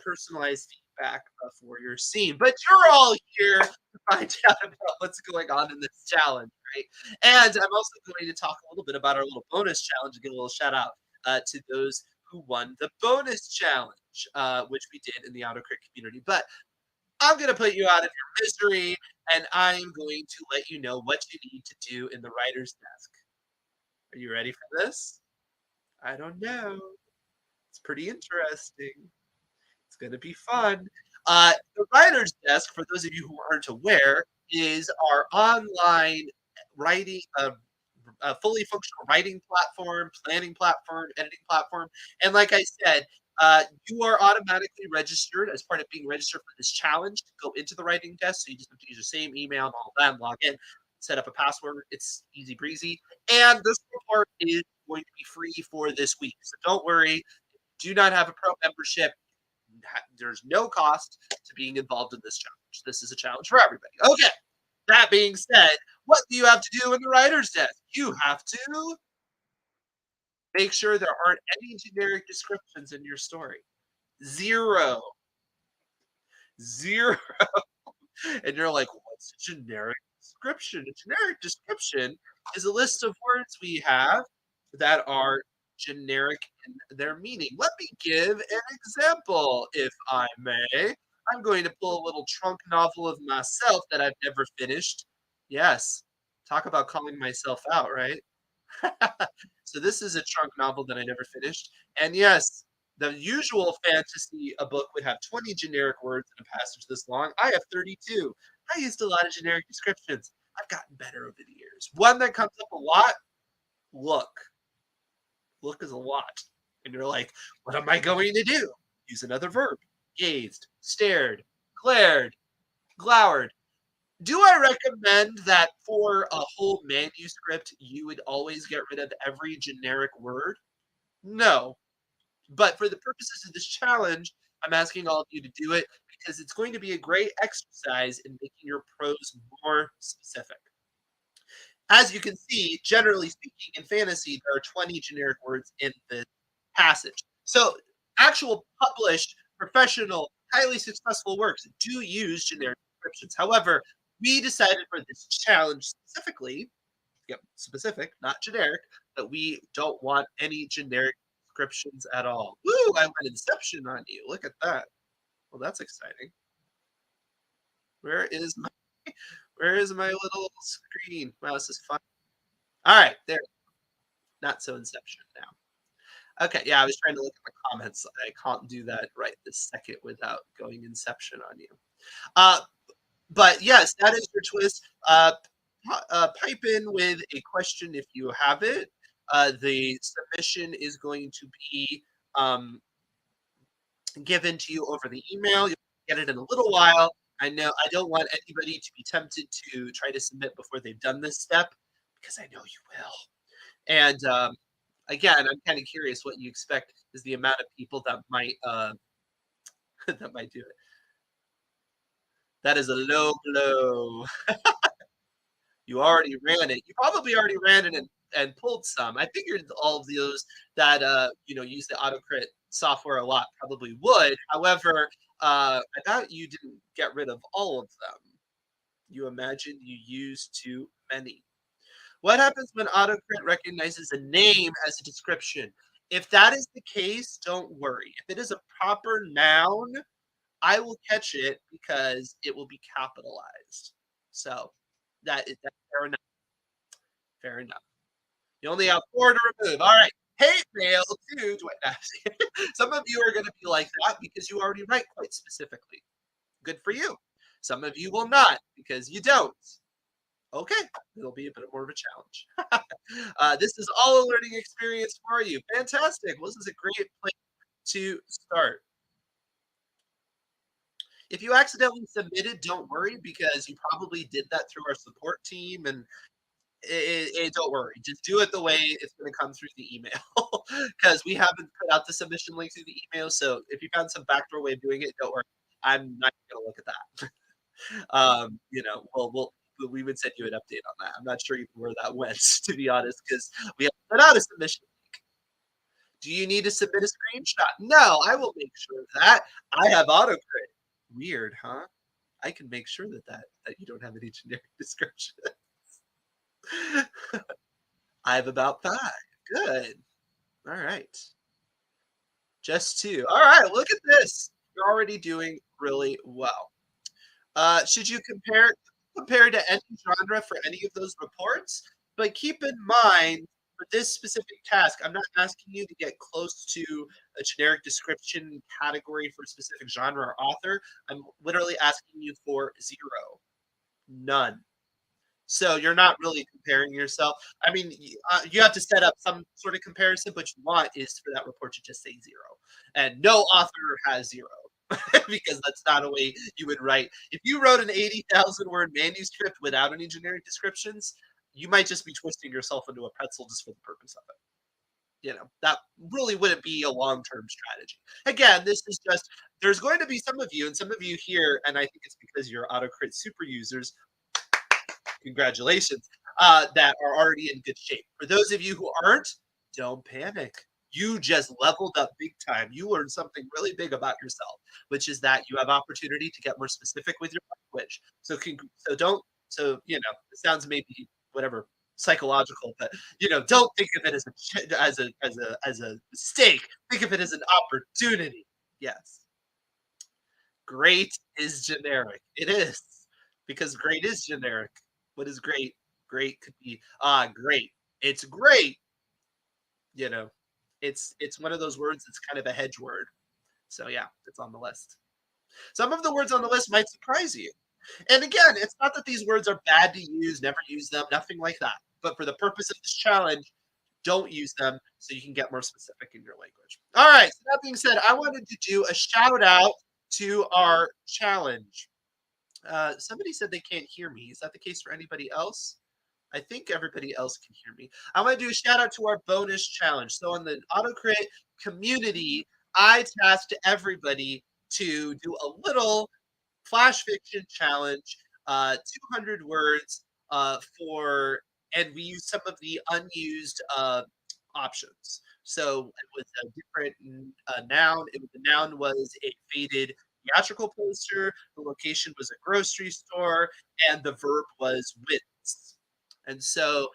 Speaker 1: personalized feedback for your scene. But you're all here to find out about what's going on in this challenge, right? And I'm also going to talk a little bit about our little bonus challenge and give a little shout out to those who won the bonus challenge, which we did in the AutoCrit community. But I'm going to put you out of your misery, and I'm going to let you know what you need to do in the writer's desk. Are you ready for this? I don't know. It's pretty interesting. It's going to be fun. The writer's desk, for those of you who aren't aware, is our online writing, a fully functional writing platform, planning platform, editing platform. And like I said, you are automatically registered as part of being registered for this challenge to go into the writing desk. So you just have to use your same email and all that and log in, set up a password. It's easy breezy. And this report is going to be free for this week. So don't worry. Do not have a pro membership. There's no cost to being involved in this challenge. This is a challenge for everybody. Okay. That being said, what do you have to do in the writer's desk? You have to make sure there aren't any generic descriptions in your story. Zero. Zero. And you're like, what's a generic description? A generic description is a list of words we have that are generic in their meaning. Let me give an example, if I may. I'm going to pull a little trunk novel of myself that I've never finished. Yes, talk about calling myself out, right? So this is a trunk novel that I never finished. And yes, the usual fantasy a book would have 20 generic words in a passage this long. I have 32. I used a lot of generic descriptions. I've gotten better over the years. One that comes up a lot, look. Look is a lot. And you're like, what am I going to do? Use another verb. Gazed, stared, glared, glowered. Do I recommend that for a whole manuscript, you would always get rid of every generic word? No. But for the purposes of this challenge, I'm asking all of you to do it because it's going to be a great exercise in making your prose more specific. As you can see, generally speaking, in fantasy, there are 20 generic words in this passage. So actual published, professional, highly successful works do use generic descriptions. However, we decided for this challenge specifically, yep, specific, not generic, that we don't want any generic descriptions at all. Woo! I went Inception on you. Look at that. Well, that's exciting. Where is my where is my little screen? Wow, this is fun. All right, there. Not so Inception now. Okay, yeah, I was trying to look at the comments. I can't do that right this second without going Inception on you. Uh, but yes, that is your twist. Pipe in with a question if you have it. The submission is going to be um, given to you over the email. You'll get it in a little while. I know I don't want anybody to be tempted to try to submit before they've done this step because I know you will. And again, I'm kind of curious what you expect is the amount of people that might that might do it. That is a low blow. You already ran it. You probably already ran it and pulled some. I figured all of those that use the AutoCrit software a lot probably would. However, I thought you didn't get rid of all of them. You imagine you used too many. What happens when AutoCrit recognizes a name as a description? If that is the case, don't worry. If it is a proper noun, I will catch it because it will be capitalized. So that's fair enough. Fair enough. You only have 4 to remove. All right. Hate mail to some of you are going to be like that because you already write quite specifically. Good for you. Some of you will not because you don't. Okay, it'll be a bit more of a challenge. This is all a learning experience for you. Fantastic. Well, this is a great place to start. If you accidentally submitted, don't worry because you probably did that through our support team and don't worry. Just do it the way it's going to come through the email because we haven't put out the submission link through the email. So if you found some backdoor way of doing it, don't worry. I'm not going to look at that. We would send you an update on that. I'm not sure even where that went, to be honest, because we haven't put out a submission link. Do you need to submit a screenshot? No, I will make sure of that. I have autocrit. Weird, huh? I can make sure that you don't have any generic description. I have about 5. Good. All right. Just 2. All right, look at this. You're already doing really well. Should you compare to any genre for any of those reports? But keep in mind, for this specific task, I'm not asking you to get close to a generic description category for a specific genre or author. I'm literally asking you for 0. None. So you're not really comparing yourself. I mean, you have to set up some sort of comparison, but you want is for that report to just say 0. And no author has 0 because that's not a way you would write. If you wrote an 80,000 word manuscript without any generic descriptions, you might just be twisting yourself into a pretzel just for the purpose of it. That really wouldn't be a long-term strategy. Again, this is just, there's going to be some of you, and some of you here, and I think it's because you're AutoCrit super users, congratulations, that are already in good shape. For those of you who aren't, don't panic. You just leveled up big time. You learned something really big about yourself, which is that you have opportunity to get more specific with your language. It sounds maybe whatever psychological, but don't think of it as a mistake. Think of it as an opportunity. Yes. Great is generic. It is because great is generic. What is great? Great could be great. It's great. You know, it's one of those words that's kind of a hedge word. So yeah, it's on the list. Some of the words on the list might surprise you. And again, it's not that these words are bad to use, never use them, nothing like that. But for the purpose of this challenge, don't use them so you can get more specific in your language. All right, so that being said, I wanted to do a shout out to our challenge. Somebody said they can't hear me. Is that the case for anybody else? I think everybody else can hear me. I want to do a shout out to our bonus challenge. So in the AutoCrit community, I tasked everybody to do a little flash fiction challenge, 200 words and we used some of the unused options. So it was a different noun. The noun was a faded theatrical poster, the location was a grocery store, and the verb was wits. And so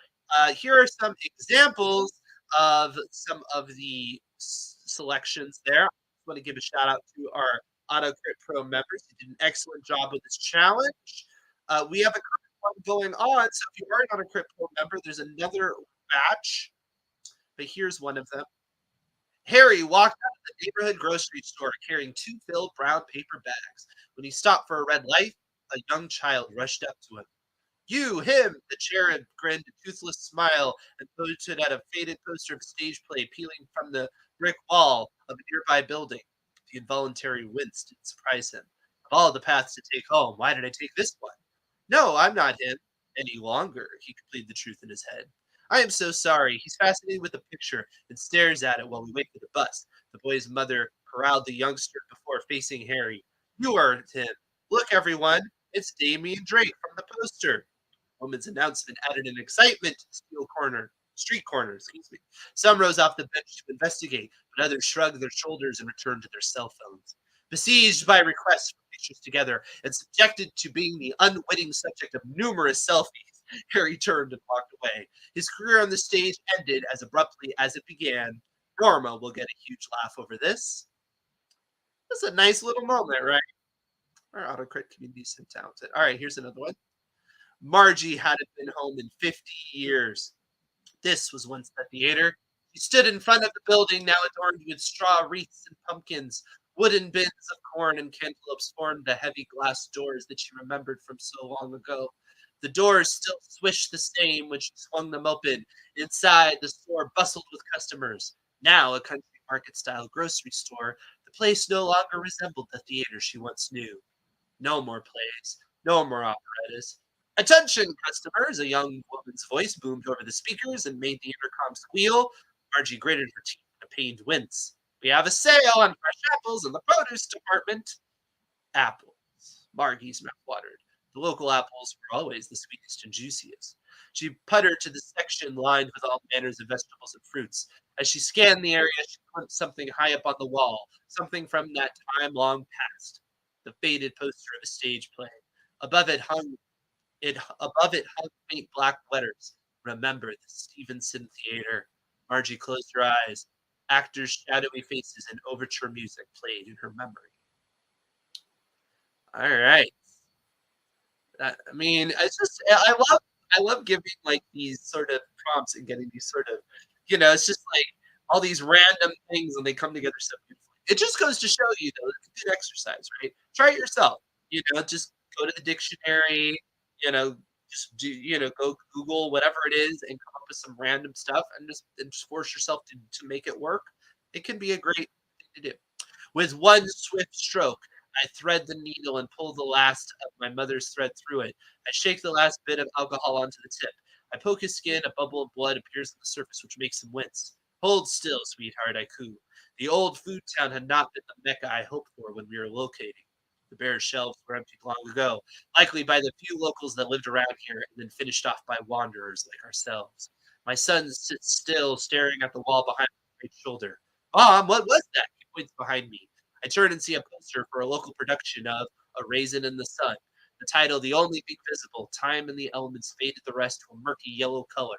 Speaker 1: here are some examples of some of the selections there. I want to give a shout out to our AutoCrit Pro members. They did an excellent job with this challenge. We have a current one going on, so if you are an AutoCrit Pro member, there's another batch, but here's one of them. Harry walked out of the neighborhood grocery store carrying two filled brown paper bags. When he stopped for a red light, a young child rushed up to him. You, him, the cherub grinned a toothless smile and pointed at a faded poster of a stage play peeling from the brick wall of a nearby building. The involuntary wince didn't surprise him. Of all the paths to take home, why did I take this one? No, I'm not him any longer, he completed the truth in his head. I am so sorry. He's fascinated with the picture and stares at it while we wait for the bus. The boy's mother corralled the youngster before facing Harry. You aren't him. Look, everyone. It's Damien Drake from the poster. Woman's announcement added an excitement to the street corner, excuse me. Some rose off the bench to investigate, but others shrugged their shoulders and returned to their cell phones. Besieged by requests for pictures together and subjected to being the unwitting subject of numerous selfies, Harry turned and walked away. His career on the stage ended as abruptly as it began. Norma will get a huge laugh over this. That's a nice little moment, right? Our autocrit community is so talented. All right, here's another one. Margie hadn't been home in 50 years. This was once the theater. She stood in front of the building, now adorned with straw wreaths and pumpkins. Wooden bins of corn and cantaloupes formed the heavy glass doors that she remembered from so long ago. The doors still swished the same when she swung them open. Inside, the store bustled with customers. Now a country market-style grocery store, the place no longer resembled the theater she once knew. No more plays, no more operettas. Attention, customers! A young woman's voice boomed over the speakers and made the intercom squeal. Margie gritted her teeth in a pained wince. We have a sale on fresh apples in the produce department. Apples. Margie's mouth watered. The local apples were always the sweetest and juiciest. She puttered to the section lined with all manners of vegetables and fruits. As she scanned the area, she glimpsed something high up on the wall, something from that time long past. The faded poster of a stage play. Above it hung faint black letters. Remember the Stevenson Theater. Margie closed her eyes. Actors' shadowy faces and overture music played in her memory. All right. I mean, it's just I love giving like these sort of prompts and getting these sort of, it's just like all these random things and they come together so beautifully. It just goes to show you though, it's a good exercise, right? Try it yourself. Just go to the dictionary, you know, go Google whatever it is and come up with some random stuff and just force yourself to make it work. It can be a great thing to do. With one swift stroke, I thread the needle and pull the last of my mother's thread through it. I shake the last bit of alcohol onto the tip. I poke his skin, a bubble of blood appears on the surface, which makes him wince. Hold still, sweetheart, I coo. The old food town had not been the mecca I hoped for when we were locating. The bare shelves were emptied long ago, likely by the few locals that lived around here and then finished off by wanderers like ourselves. My son sits still, staring at the wall behind my right shoulder. Mom, what was that? He points behind me. I turn and see a poster for a local production of A Raisin in the Sun. The title, the only thing visible, time and the elements faded the rest to a murky yellow color.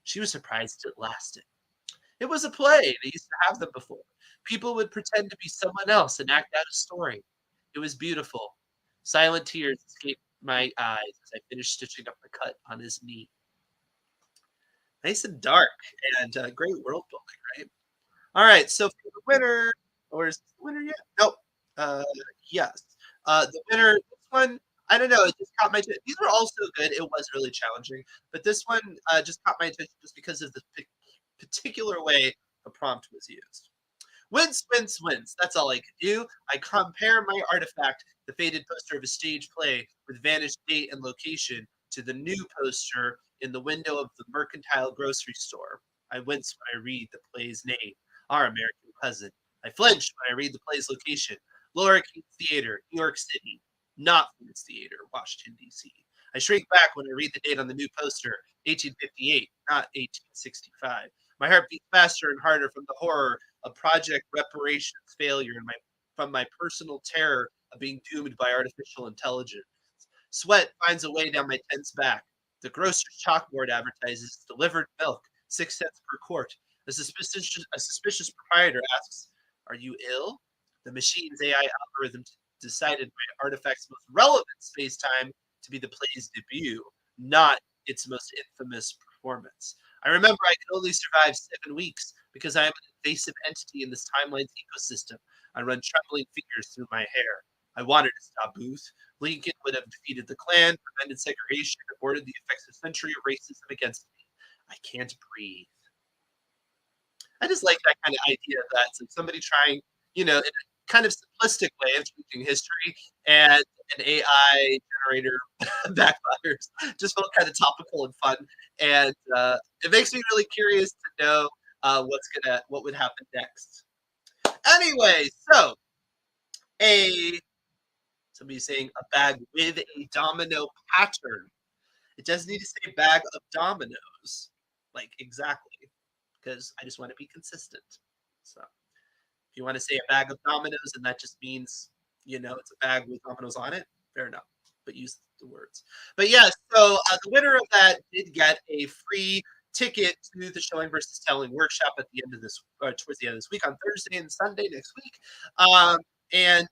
Speaker 1: She was surprised it lasted. It was a play. They used to have them before. People would pretend to be someone else and act out a story. It was beautiful. Silent tears escaped my eyes as I finished stitching up the cut on his knee. Nice and dark and great world building, right? All right, so for the winner, or is the winner yet? Nope. Uh, yes. The winner, this one, I don't know, it just caught my attention. These were also good. It was really challenging, but this one just caught my attention just because of the particular way the prompt was used. Wince, wince, wince. That's all I could do. I compare my artifact, the faded poster of a stage play with vanished date and location, to the new poster in the window of the mercantile grocery store. I wince when I read the play's name, Our American Cousin. I flinch when I read the play's location, Laura Keats Theater, New York City, not Ford's Theater, Washington, D.C. I shrink back when I read the date on the new poster, 1858, not 1865. My heart beats faster and harder from the horror of Project Reparations failure and from my personal terror of being doomed by artificial intelligence. Sweat finds a way down my tense back. The grocer's chalkboard advertises delivered milk, 6 cents per quart. A suspicious proprietor asks, "Are you ill?" The machine's AI algorithm decided my artifact's most relevant space time to be the play's debut, not its most infamous performance. I remember I could only survive 7 weeks because I am an invasive entity in this timeline's ecosystem. I run trembling fingers through my hair. I wanted to stop Booth. Lincoln would have defeated the Klan, prevented segregation, aborted the effects of a century of racism against me. I can't breathe. I just like that kind of idea that it's like somebody trying, in a kind of simplistic way of teaching history, and an AI generator backfires. Just felt kind of topical and fun, and it makes me really curious to know what would happen next. Anyway, so a somebody's saying a bag with a domino pattern. It doesn't need to say bag of dominoes, like exactly, because I just want to be consistent. So if you want to say a bag of dominoes and that just means, it's a bag with dominoes on it, fair enough. But use the words. But yeah, so the winner of that did get a free ticket to the Showing versus Telling workshop at the end of this, towards the end of this week on Thursday and Sunday next week. And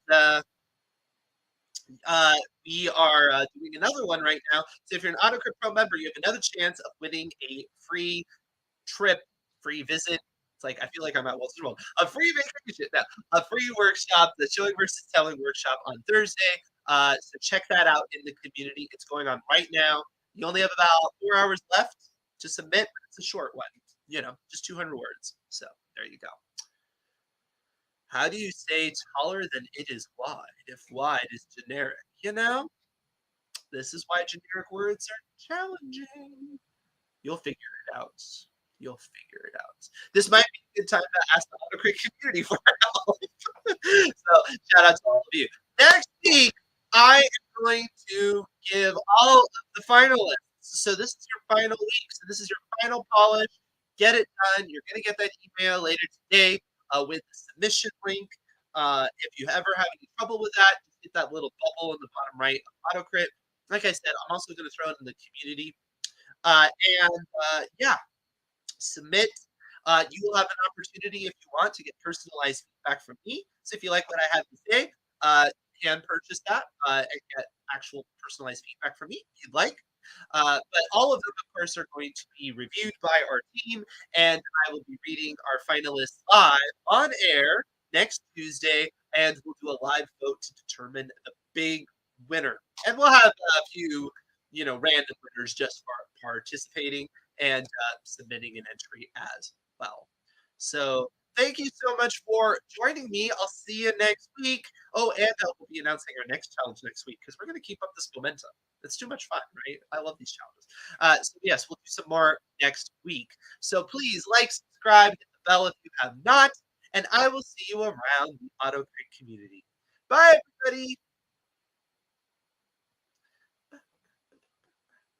Speaker 1: we are doing another one right now. So if you're an AutoCrit Pro member, you have another chance of winning a free trip, free visit. It's like I feel like I'm at Walt Disney World. A free vacation, no, a free workshop, the Showing versus Telling workshop on Thursday. So check that out in the community. It's going on right now. You only have about 4 hours left to submit. It's a short one, just 200 words. So there you go. How do you say taller than it is wide if wide is generic? This is why generic words are challenging. You'll figure it out. You'll figure it out. This might be a good time to ask the AutoCrit community for help. So shout out to all of you. Next week, I am going to give all of the finalists. So this is your final week. So this is your final polish. Get it done. You're going to get that email later today with the submission link. If you ever have any trouble with that, just hit that little bubble in the bottom right of AutoCrit. Like I said, I'm also going to throw it in the community. Yeah, submit. You will have an opportunity if you want to get personalized feedback from me. So if you like what I have to say, can purchase that and get actual personalized feedback from me if you'd like. But all of them, of course, are going to be reviewed by our team, and I will be reading our finalists live on air next Tuesday, and we'll do a live vote to determine the big winner. And we'll have a few, random winners just for participating and submitting an entry as well. So thank you so much for joining me. I'll see you next week. Oh, and we'll be announcing our next challenge next week because we're going to keep up this momentum. It's too much fun, right? I love these challenges. So yes, we'll do some more next week. So please like, subscribe, hit the bell if you have not, and I will see you around the AutoCrit community. Bye, everybody.